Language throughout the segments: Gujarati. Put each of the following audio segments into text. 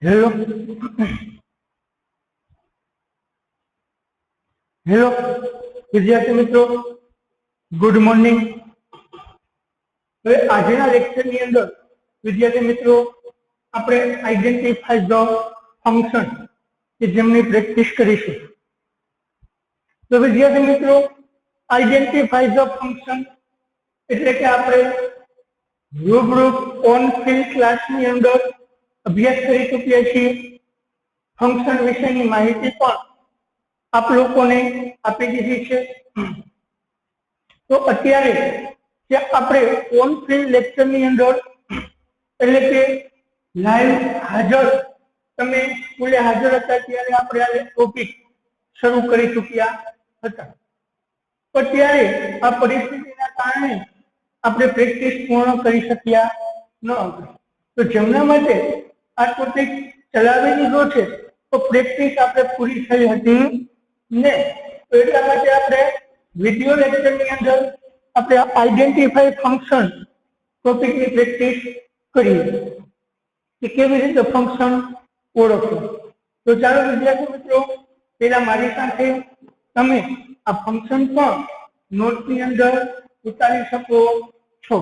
हेलो हेलो विद्यार्थी मित्रों, गुड मॉर्निंग। આજના લેક્ચરની અંદર વિદ્યાર્થી મિત્રો આપણે આઈડેન્ટિફાઈ ધ ફંક્શન કે જેમની પ્રેક્ટિસ કરીશું। તો વિદ્યાર્થી મિત્રો, આઈડેન્ટિફાઈ ધ ફંક્શન એટલે કે આપણે રૂબરૂપ ઓન ફિલ્ડ ક્લાસની અંદર અભ્યાસ કરી ચૂક્યા છીએ। ફંક્શન વિશેની માહિતી પણ આપ લોકોને આપી દીધી છે। તો અત્યારે જે આપણે ઓન ફિલ્ડ લેક્ચરની અંદર એટલે કે લાઈવ હાજર તમે સ્કૂલે હાજર હતા ત્યારે આપણે આ ટોપિક શરૂ કરી ચૂક્યા હતા। તો ત્યારે આ પરિસ્થિતિના કારણે આપણે પ્રેક્ટિસ પૂર્ણ કરી શક્યા ન હતી। તો જેમના માટે આ ટોપિક ચલાવી દીધો છે તો પ્રેક્ટિસ આપણે પૂરી થઈ હતી ને, તો એટલા માટે આપણે વિડિયો લેક્ચરની અંદર આપણે આઈડેન્ટિફાઈ ફંક્શન ટોપિકની પ્રેક્ટિસ કરીએ કે કેવી રીતે ફંક્શન ઓળખવું। તો ચાલો વિદ્યાર્થી મિત્રો, પેલા મારી સાથે તમે આ ફંક્શન પણ નોટની અંદર ઉતારી શકો છો।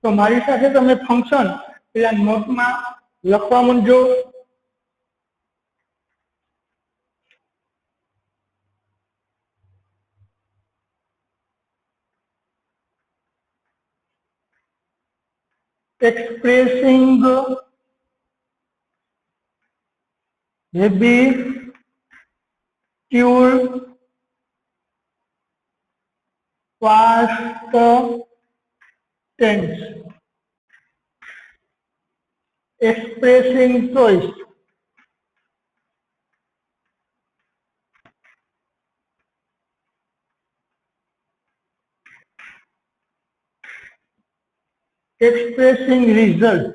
તો મારી સાથે તમે ફંક્શન પેલા નોટમાં લખવા માંડજો। expressing habitual past tense, expressing choice, expressing result,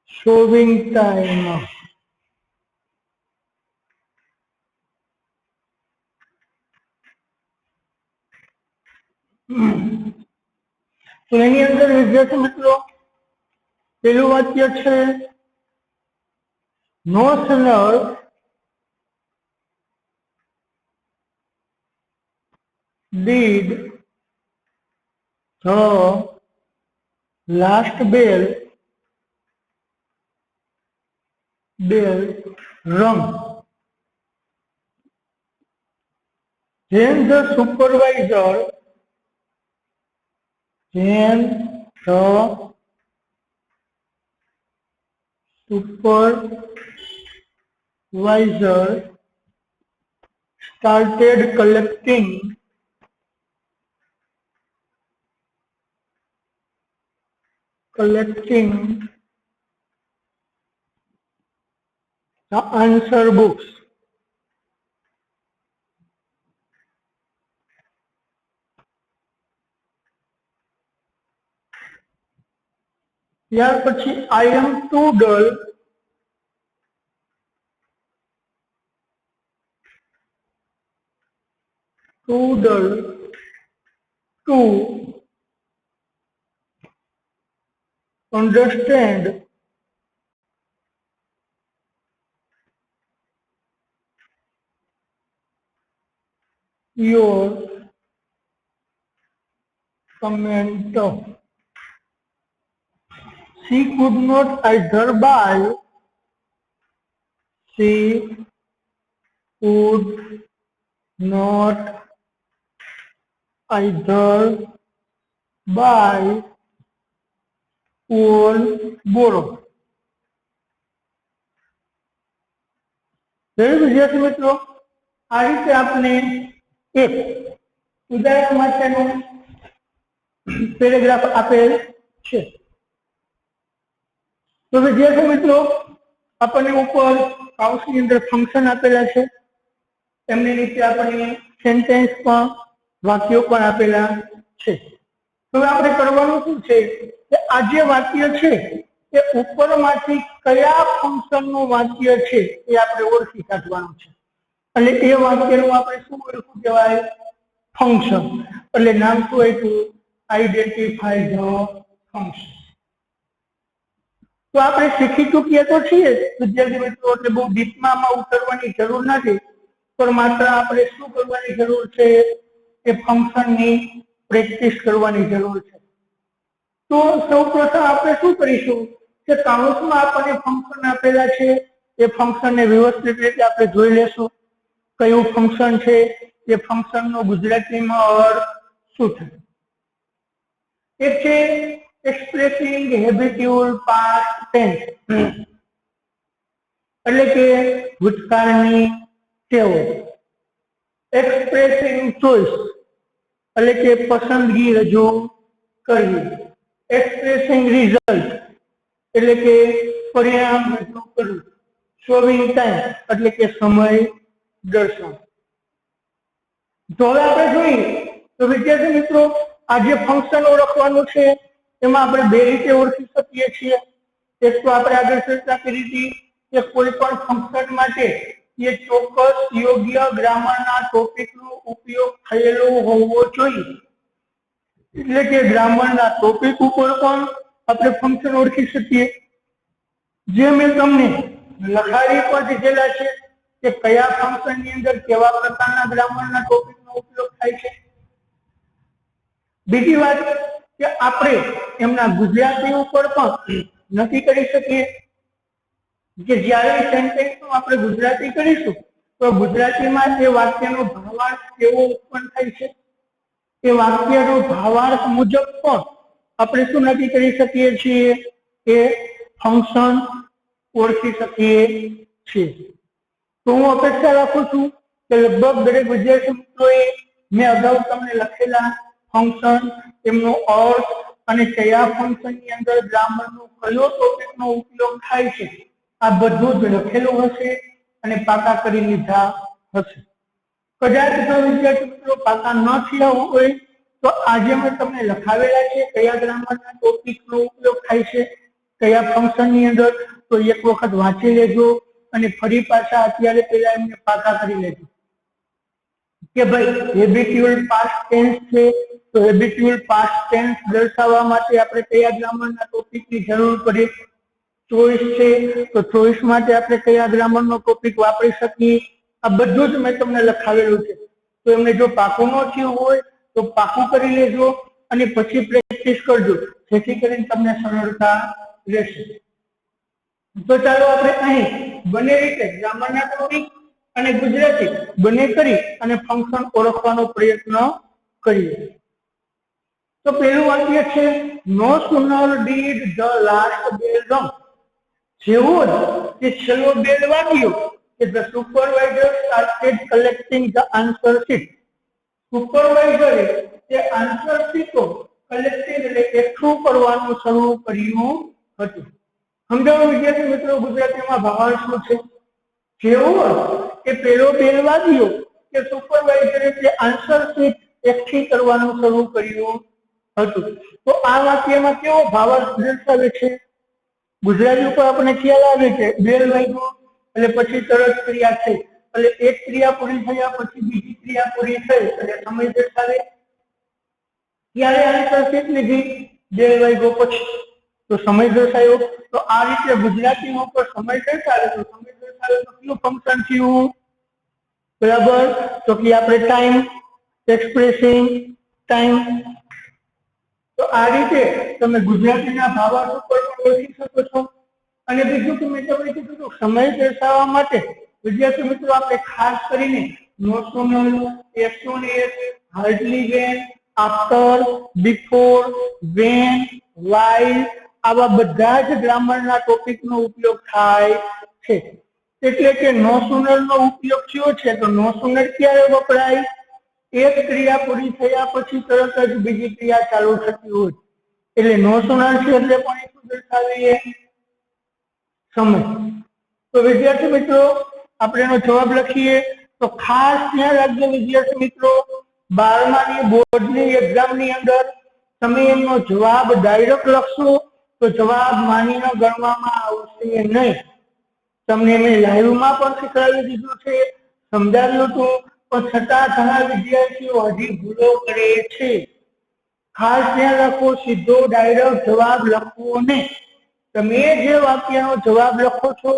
showing time, તો એની અંદર વિદ્યાર્થી મિત્રો પેલું વાક્ય છે No sooner did the last bell rung then the supervisor started collecting the answer books. ત્યાર પછી I am too dull to understand your comment. She could not either buy or borrow. વિદ્યાર્થી મિત્રો, આ રીતે આપણે એક ઉદાહરણ માટેનો પેરેગ્રાફ આપેલ છે। તો વિદ્યાર્થી મિત્રો, આપણને ઉપર કાઉન્સની અંદર ફંક્શન આપેલા છે, એમની નીચે આપણને સેન્ટેન્સ પણ વાક્યો પણ આપેલા છે। તો આપણે કરવાનું શું છે કે આ જે વાક્ય છે એ ઉપરમાંથી કયા ફંક્શનનું વાક્ય છે એ આપણે ઓળખી કાઢવાનું છે। એટલે એ વાક્યનું આપણે શું ઓળખવું કહેવાય? ફંક્શન. એટલે નામ શું આપ્યું? Identify the function. તો આપણે શીખી ચૂક્યા તો છીએ વિદ્યાર્થી મિત્રો, એટલે બહુ ડીપમાં આમાં ઉતરવાની જરૂર નથી, પણ માત્ર આપણે શું કરવાની જરૂર છે? એ ફંક્શનની પ્રેક્ટિસ કરવાની જરૂર છે. તો સૌપ્રથમ આપણે શું કરીશું કે કાઉન્સમાં આપણને ફંક્શન આપેલા છે, એ ફંક્શનને વ્યવસ્થિત રીતે આપણે જોઈ લેશું. કયું ફંક્શન છે, એ ફંક્શનનો ગુજરાતીમાં અર્થ શું થાય? એક છે એક્સપ્રેસિંગ હેબિટ્યુઅલ પાસ્ટ ટેન્સ, એટલે કે ભૂતકાળની ટેવો. એક્સપ્રેસિંગ ચોઇસ, એટલે કે પસંદગી રજૂ કરવી. એક્સપ્રેસિંગ રિઝલ્ટ, એટલે કે પરિણામ રજૂ કરવું. શોવિંગ ટાઈમ, એટલે કે સમય દર્શાવ. તો હવે આપણે જોઈએ તો વિદ્યાર્થી મિત્રો, આ જે ફંક્શન ઓળખવાનું છે એમાં આપણે બે રીતે ઓળખી શકીએ છીએ. એક તો આપણે આગળ ચર્ચા કરી હતી કે કોઈ પણ ફંક્શન માટે એ ચોક્કસ યોગ્ય ગ્રામરના ટોપિકનો ઉપયોગ થયેલો હોવો જોઈએ. એટલે કે ગ્રામરના ટોપિક ઉપર પણ આપણે ફંક્શન ઓળખી શકીએ. જે મેં તમને લખાવી પણ દીધેલા છે કે કયા ફંક્શનની અંદર કેવા પ્રકારના ગ્રામરના ટોપિકનો ઉપયોગ થાય છે. બીજી વાત કે આપણે એમના ગુજરાતી ઉપર પણ નક્કી કરી શકીએ કે જ્યારે સેન્ટેન્સનું આપણે ગુજરાતી કરીશું તો ગુજરાતીમાં એ વાક્યનો ભાવાર્થ કેવો ઉત્પન્ન થાય છે. એ વાક્યનો ભાવાર્થ મુજબ પણ આપણે શું નક્કી કરી શકીએ છીએ? એ ફંક્શન ઓળખી શકીએ છીએ. તો હું અપેક્ષા રાખું છું કે લગભગ દરેક વિદ્યાર્થી મિત્રોએ મેં અગાઉ તમને લખેલા ફંક્શન, એમનો અર્થ અને કયા ફંક્શનની અંદર ગ્રામરનો કયો ટોપિકનો ઉપયોગ થાય છે આ બધું જ લખેલું હશે અને પાકા કરી લીધા હશે. કદાચ જો વિદ્યાર્થી મિત્રો પાકા ન થયા હોય તો આજે મેં તમને લખાવેલા છે કયા ગ્રામરના ટોપિકનો ઉપયોગ થાય છે કયા ફંક્શનની અંદર, તો એક વખત વાંચી લેજો અને ફરી પાછા અત્યારે પહેલા એમને પાકા કરી લેજો કે ભાઈ હેબિટ્યુઅલ પાસ્ટ ટેન્સ છે તો હેબિટ્યુઅલ પાસ્ટ ટેન્સ દર્શાવવા માટે આપણે કયા ગ્રામરના ટોપિકની જરૂર પડે. ચોઇસ છે તો ચોઇસ માટે આપણે કયા ગ્રામરનો ટોપિક વાપરી શકીએ. આ બધું જ મેં તમને લખાવેલું છે. તો એમને જો પાકું ન થયું હોય તો પાકું કરી લેજો અને પછી પ્રેક્ટિસ કરજો, જેથી કરીને તમને સરળતા રહેશે. તો ચાલો આપણે અહીં બંને રીતે ગ્રામરના ટોપિક અને ગુજરાતી બંને કરી અને ફંક્શન ઓળખવાનો પ્રયત્ન કરીએ. તો પહેલું વાક્ય છે no sooner did the last bell rang. જેવો જ કે છેલ્લો બેલ વાગ્યો કે the supervisor started collecting the answer sheet. સુપરવાઇઝરે તે આન્સર શીટો કલેક્ટિંગ એટલે એકઠું કરવાનું શરૂ કર્યું હતું. સમજાવો વિદ્યાર્થી મિત્રો ગુજરાતીમાં ભાવાર્થ શું છે? જેવો કે પેલો બેલ વાગ્યો કે સુપરવાઇઝરે તે આન્સર શીટ એકઠી કરવાનું શરૂ કર્યું હતું. તો આ વાક્યમાં કેવો ભાવાર્થ દર્શાવે છે? ગુજરાતી ઉપર આપણને ખ્યાલ આવે કે બેલ વાગ્યો એટલે પછી તરત ક્રિયા થઈ, એટલે એક ક્રિયા પૂરી થયા પછી બીજી ક્રિયા પૂરી થઈ એટલે સમય દર્શાવે. ક્યારે આન્સર શીટ લીધી? બેલ વાગ્યો પછી, તો સમય દર્શાવ્યો. તો આ રીતે ગુજરાતી ઉપર સમય દર્શાવે તો સમય દર્શાવે તો કયું ફંક્શન થયું? બરાબર, તો કે આપણે ટાઈમ, એક્સપ્રેસિંગ ટાઈમ. તો આ રીતે તમે ગુજરાતીના ભાવાર્થ ઉપર પણ ઓળખી શકો છો. અને બીજું કે મેં તમને કીધું સમય દર્શાવવા માટે વિદ્યાર્થી મિત્રો આપણે ખાસ કરીને no sooner, as soon as, hardly when, after, before, when, while આવા બધા જ ગ્રામરના ટોપિકનો ઉપયોગ થાય છે. એટલે કે નો સુનરનો ઉપયોગ થયો છે તો નો સુનર ક્યારે વપરાય? એક ક્રિયા પૂરી થયા પછી તરત જ બીજી ક્રિયા ચાલુ થતી હોય એટલે નો સુનર છે એટલે પણ શું દર્શાવીએ? સમય. તો વિદ્યાર્થી મિત્રો આપણે એનો જવાબ લખીએ તો ખાસ ધ્યાન રાખજો વિદ્યાર્થી મિત્રો, 12માની બોર્ડની એક્ઝામની અંદર તમે એનો જવાબ ડાયરેક્ટ લખશો તો જવાબ માનીને ગણવામાં આવશે નહીં. તમને મેં લાઈવમાં પણ શીખવાડી દીધું છે, સમજાવ્યું હતું, પણ છતાં ઘણા વિદ્યાર્થીઓ હજી ભૂલો કરે છે. ખાસ ધ્યાન રાખો, સીધો ડાયરેક્ટ જવાબ લખવો નહીં. તમે જે વાક્યનો જવાબ લખો છો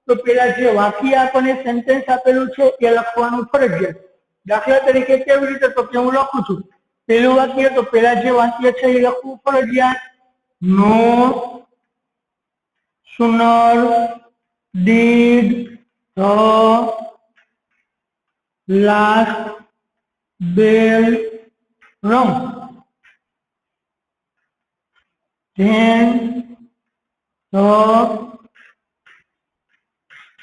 તો પેલા જે વાક્ય આપણને સેન્ટેન્સ આપેલું છે એ લખવાનું ફરજિયાત. દાખલા તરીકે કેવી રીતે, તો કે હું લખું છું પેલું વાક્ય, તો પેલા જે વાક્ય છે એ લખવું ફરજિયાત. નો sooner did the last bell rung then the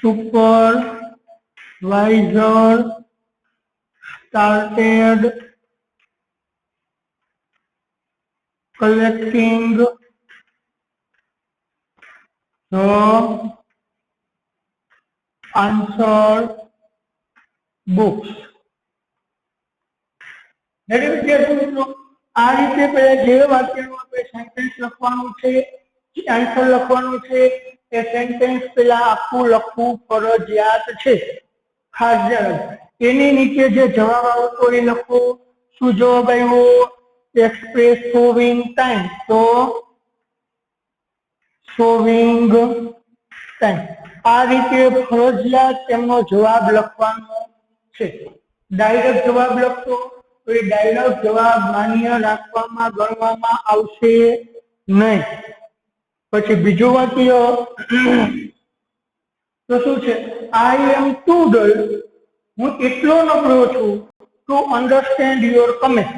supervisor started collecting the answer books. વિદ્યાર્થી મિત્રો, આ રીતે પહેલા જે વાક્યનું આપણે સેન્ટેન્સ લખવાનું છે, આન્સર લખવાનું છે, એ સેન્ટેન્સ પહેલા આખું લખવું ફરજિયાત છે. ખાસ ધ્યાન રાખો. એની નીચે જે જવાબ આવતો એ લખો. શું જવાબ આવ્યો? એક્સપ્રેસ શોવિંગ ટાઈમ, તો શોવિંગ ટાઈમ. આ રીતે ફરજિયાત તેમનો જવાબ લખવાનો છે. ડાયરેક્ટ જવાબ લખતો તો એ ડાયરેક્ટ જવાબ માન્ય રાખવામાં ગણવામાં આવશે નહીં. પછી બીજું વાક્ય તો શું છે? આઈ એમ ટુ ડલ, હું એટલો નબળો છું, ટુ અન્ડરસ્ટેન્ડ યોર કમેન્ટ.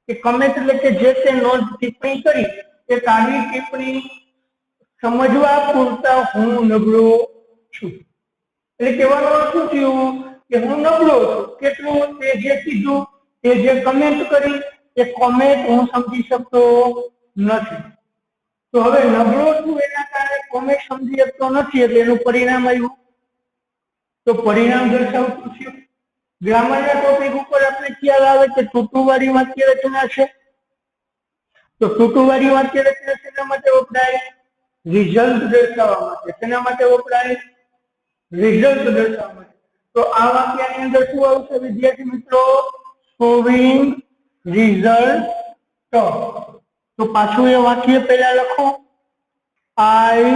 કે કમેન્ટ એટલે કે જે તે નોંધ ટિપ્પણી કરી એ તારી ટિપ્પણી સમજવા પૂરતા હું નબળો છું. એટલે કહેવાનો અર્થ શું થયું કે હું નબળો છું. કેટલું? તે જે કીધું, તે જે કમેન્ટ કરી એ કોમેન્ટ હું સમજી શકતો નથી. તો હવે નબળો છું એના કારણે કોમેન્ટ સમજી શકતો નથી, એટલે એનું પરિણામ આવ્યું. તો પરિણામ દર્શાવતું થયું. ગ્રામરના ટોપિક ઉપર આપણે ખ્યાલ આવે કે ટૂંકુવાળી વાક્ય રચના છે. તો ટૂંકુવાળી વાક્ય રચના શેના માટે વપરાય? રિઝલ્ટ દર્શાવવા માટે. શેના માટે વપરાય? રિઝલ્ટ દર્શાવવા માટે. તો આ વાક્યની અંદર શું આવશે વિદ્યાર્થી મિત્રો? Showing result. તો પાછું એ વાક્ય પહેલા લખો. I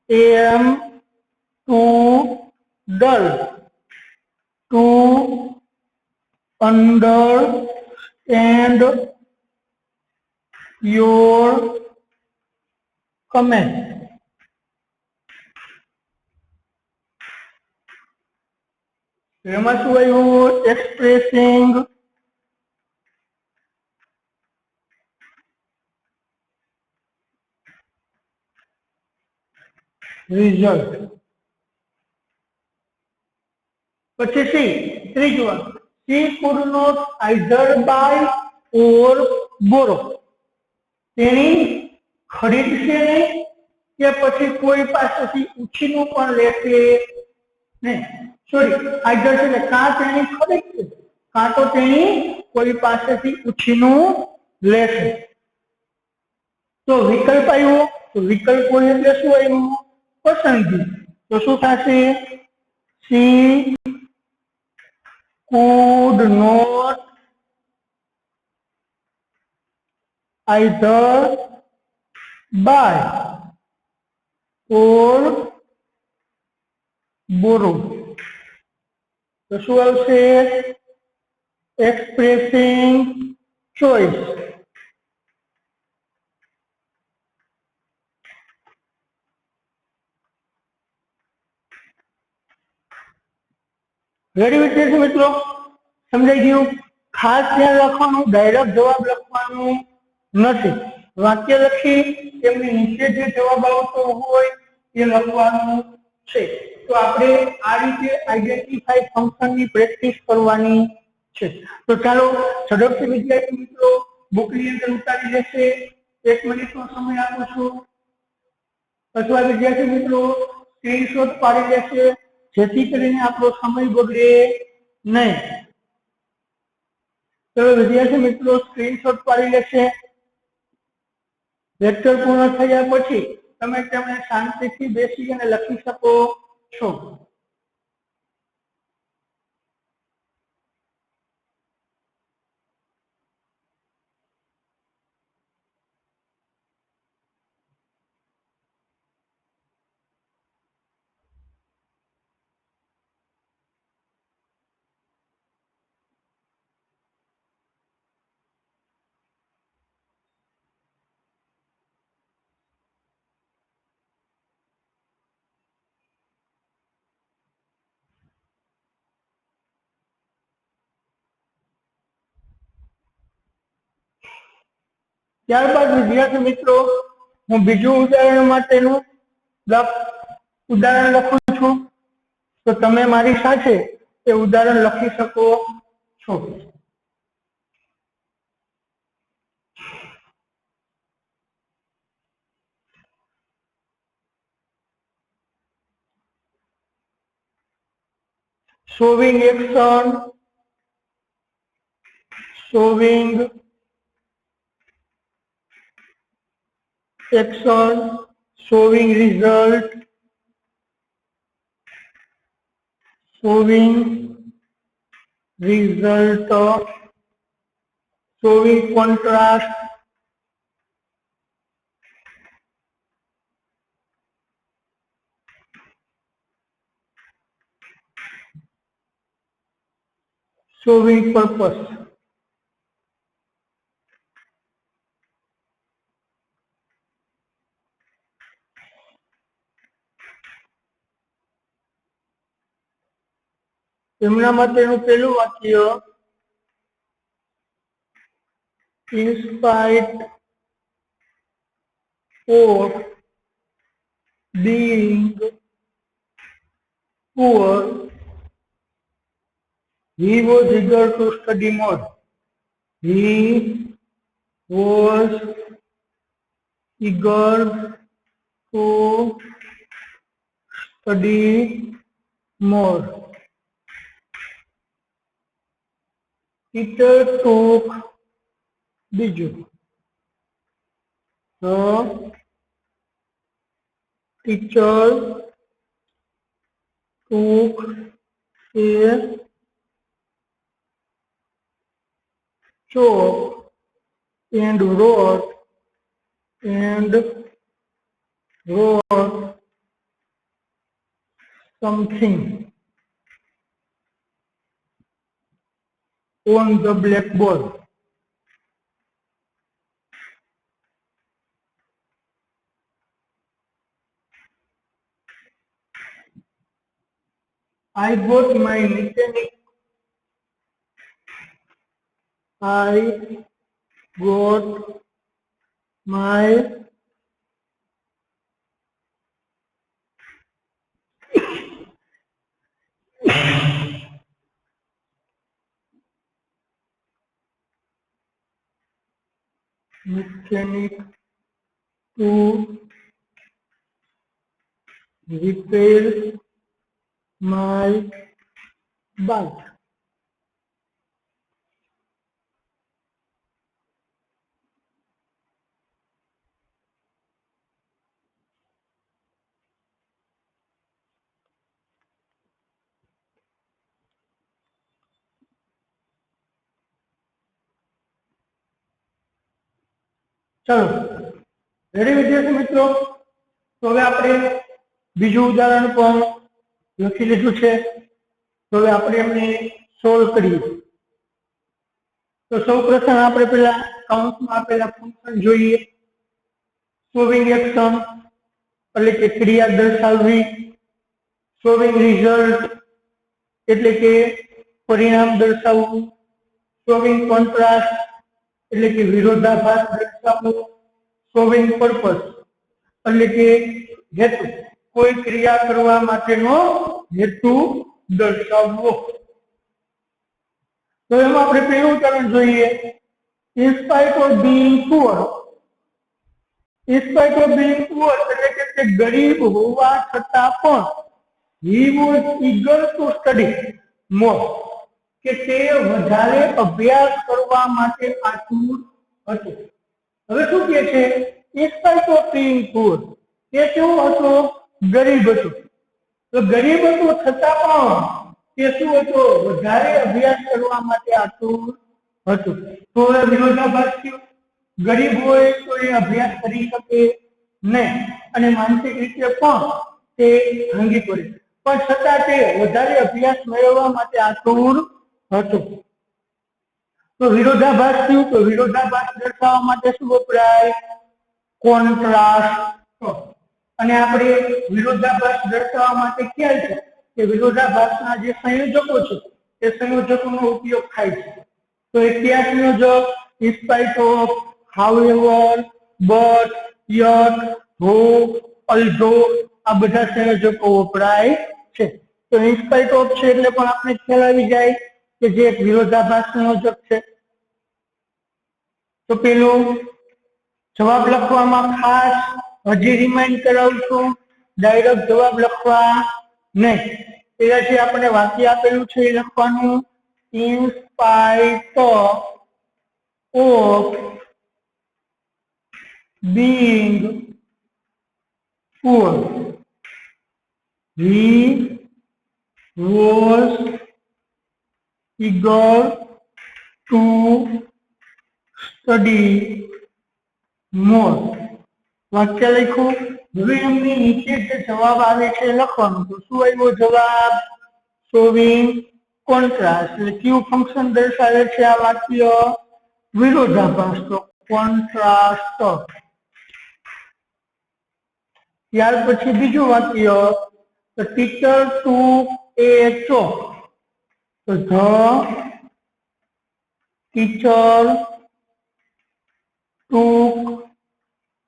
am too dull to understand your comment. એમાં શું આવ્યું? Expressing result. પછી સી, ત્રીજું વાક્ય. She could not either buy or borrow. તેણી ખરીદશે નહીં કે પછી કોઈ પાસેથી ઉછીનું પણ લેશે નહીં. સોરી, આઈધર છે કાં તેણી ખરીદશે કાં તો તેણી કોઈ પાસેથી ઉછીનું લેશે. તો વિકલ્પ આવ્યો. તો વિકલ્પો એટલે શું આવ્યું? પસંદગી. તો શું થશે? She could not either buy or borrow. તો શું આવશે? Expressing choice. રેડી વિદ્યાર્થી મિત્રો? સમજાઈ ગયું? ખાસ ધ્યાન રાખવાનું, ડાયરેક્ટ જવાબ લખવાનું નથી. વાક્ય લખી તેમની નીચે જે જવાબ આવતો હોય એ લખવાનું છે. તો આપણે આ રીતે આઈડેન્ટિફાઈ ફંક્શનની પ્રેક્ટિસ કરવાની છે. તો ચાલો ઝડપથી વિદ્યાર્થી મિત્રો બુકની અંદર ઉતારી લેશે. 1 મિનિટનો સમય આપું છું. અથવા વિદ્યાર્થી મિત્રો સ્ક્રીનશોટ પાડી લેશે, જેથી કરીને આપણો સમય બગડે નહીં. ચલો વિદ્યાર્થી મિત્રો સ્ક્રીનશોટ પાડી લેશે. લેક્ચર પૂર્ણ થયા પછી તમે તેમને શાંતિથી બેસી અને લખી શકો છો. ત્યારબાદ વિદ્યાર્થી મિત્રો હું બીજું ઉદાહરણ માટેનું ઉદાહરણ લખું છું, તો તમે મારી સાથે એ ઉદાહરણ લખી શકો છો. showing action, showing action, showing result, showing result, showing contrast, showing purpose. એમના માટેનું પહેલું વાક્ય, in spite of being poor, he was eager to study more. He was eager to study more. Teacher took બીજું, the teacher took a chalk and wrote something on the blackboard. I got my mechanic. I got my mechanic to repair my bike. चलो रेडी विद्यार्थी मित्रों, तो હવે આપણે બીજું ઉદાહરણ પણ લખી લીધું છે, તો હવે આપણે એમને સોલ્વ કરીએ. તો સૌપ્રથમ આપણે પહેલા કાઉન્સમાં આપેલા ફંક્શન જોઈએ. શોવિંગ એક્શન એટલે કે ક્રિયા દર્શાવવી, શોવિંગ રિઝલ્ટ એટલે કે પરિણામ દર્શાવવું, શોવિંગ કોન્ટ્રાસ્ટ એટલે કે વિરોધાભાસ દર્શાવવો, શોવિંગ પર્પસ એટલે કે હેતુ, કોઈ ક્રિયા કરવા માટેનો હેતુ દર્શાવવો. તો એમાં આપણે પહેલું ઉદાહરણ જોઈએ. in spite of being poor, in spite of being poor એટલે કે તે ગરીબ હોવા છતાં પણ he was eager to study more, કે તે વધારે અભ્યાસ કરવા માટે આતુર હતું. હવે શું કહે છે? in spite of being poor, તે કેવો હતો? ગરીબ હતો. તો ગરીબ હતો છતાં પણ તે શું હતો? વધારે અભ્યાસ કરવા માટે આતુર હતું. તો હવે વિરોધાભાસ થયો. ગરીબ હોય તો એ અભ્યાસ કરી શકે નહીં અને માનસિક રીતે પણ તે ભાંગી પડે, પણ છતાં તે વધારે અભ્યાસ મેળવવા માટે આતુર હતું. તો વિરોધાભાસ થયું. તો વિરોધાભાસ દર્શાવવા માટે શું વપરાય? કોન્ટ્રાસ્ટ. અને આપણે વિરોધાભાસ દર્શાવવા માટે ખ્યાલ છે કે વિરોધાભાસના જે સંયોજકો છે તે સંયોજકોનો ઉપયોગ થાય છે. તો એ કયા સંયોજક? in spite of, however, but, yet, though, although આ બધા સંયોજકો વપરાય છે. તો ઇન્સ્પાઇટ ઓફ છે એટલે પણ આપણે ખ્યાલ આવી જાય કે જે એક વિરોધાભાસ સંયોજક છે. તો પેલું જવાબ લખવામાં ખાસ હજી રિમાઇન્ડ કરાવું છું, ડાયરેક્ટ જવાબ લખવા નહીં. પેલા જે આપણે વાક્ય આપેલું છે એ લખવાનું, in spite of being poor, he was eager to study more. વાક્ય લખ્યું. હવે એમની નીચે જે જવાબ આવે છે લખવાનું. તો શું આવ્યો જવાબ? Showing contrast. એટલે કયું ફંક્શન દર્શાવે છે આ વાક્ય? વિરોધાભાસ. તો કોન્ટ્રાસ્ટ. ત્યાર પછી બીજું વાક્ય, the teacher took a chalk. તો the teacher took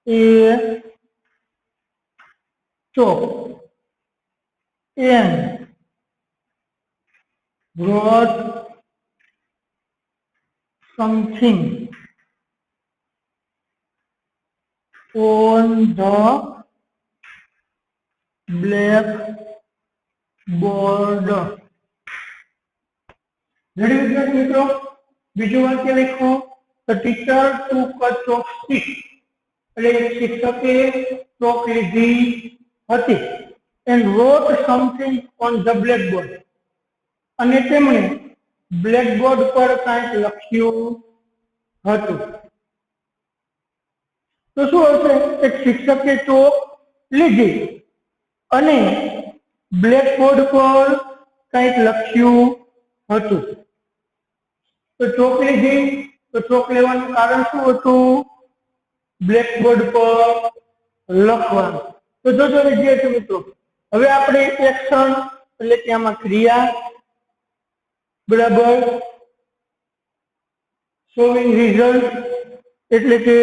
a chalk and wrote something on the blackboard. Ready વિદ્યાર્થી મિત્રો? બીજું વાક્ય લખો, the teacher took a chalk stick. એટલે શિક્ષકે ચોક લીધી હતી and wrote something on the blackboard. અને તેમણે બ્લેકબોર્ડ પર કંઈક લખ્યું હતું. તો શું હશે? એક શિક્ષકે ચોક લીધી અને બ્લેકબોર્ડ પર કંઈક લખ્યું હતું. તો ચોક લીધી, તો ચોક લેવાનું કારણ શું હતું? બ્લેકબોર્ડ પર લખવાનું. તો જોજો વિદ્યાર્થી મિત્રો, હવે આપણે એક્શન એટલે કે આમાં ક્રિયા, બરાબર, શોવિંગ રિઝલ્ટ એટલે કે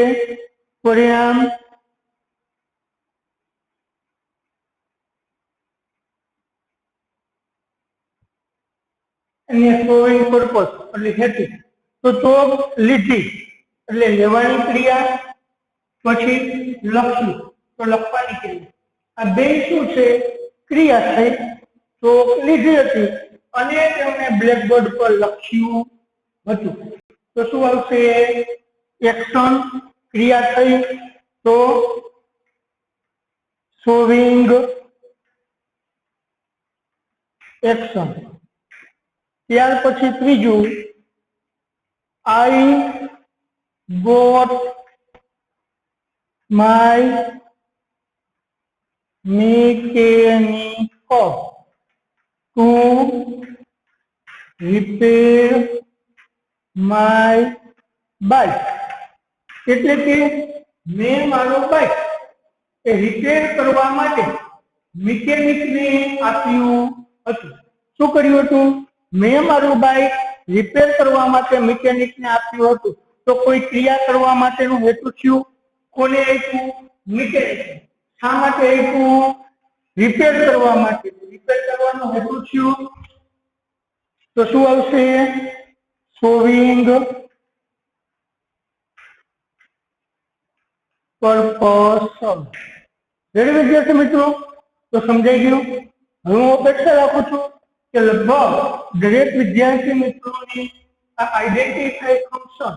પરિણામ, અને શોવિંગ પર્પસ એટલે હેતુ. તો ચોક લીધી એટલે લેવાની ક્રિયા, પછી લખ્યું તો લખવાની ક્રિયા. આ બે શું છે? ક્રિયા થઈ. ચોક લીધી હતી અને તેમણે બ્લેકબોર્ડ પર લખ્યું હતું. તો શું આવશે? એક્શન. ક્રિયા થઈ તો શોવિંગ એક્શન. ત્યાર પછી ત્રીજું, I got my mechanic to repair my bike. એટલે કે મેં મારો બાઇક એ રિપેર કરવા માટે મિકેનિકને આપ્યું હતું. શું કર્યું હતું? મેં મારું બાઇક રિપેર કરવા માટે મિકેનિકને આપ્યું હતું. તો કોઈ ક્રિયા કરવા માટેનું હેતુ થયું. કોને આપ્યું? મિકેનિક. શા માટે આપ્યું? રિપેર કરવા માટે. રિપેર કરવાનો હેતુ થયું. તો શું આવશે? Showing purpose. રેડી વિદ્યાર્થી મિત્રો? તો સમજાઈ ગયું? હવે હું અપેક્ષા રાખું છું કે લગભગ દરેક વિદ્યાર્થી મિત્રોની આ આઈડેન્ટિફાઈ ફંક્શન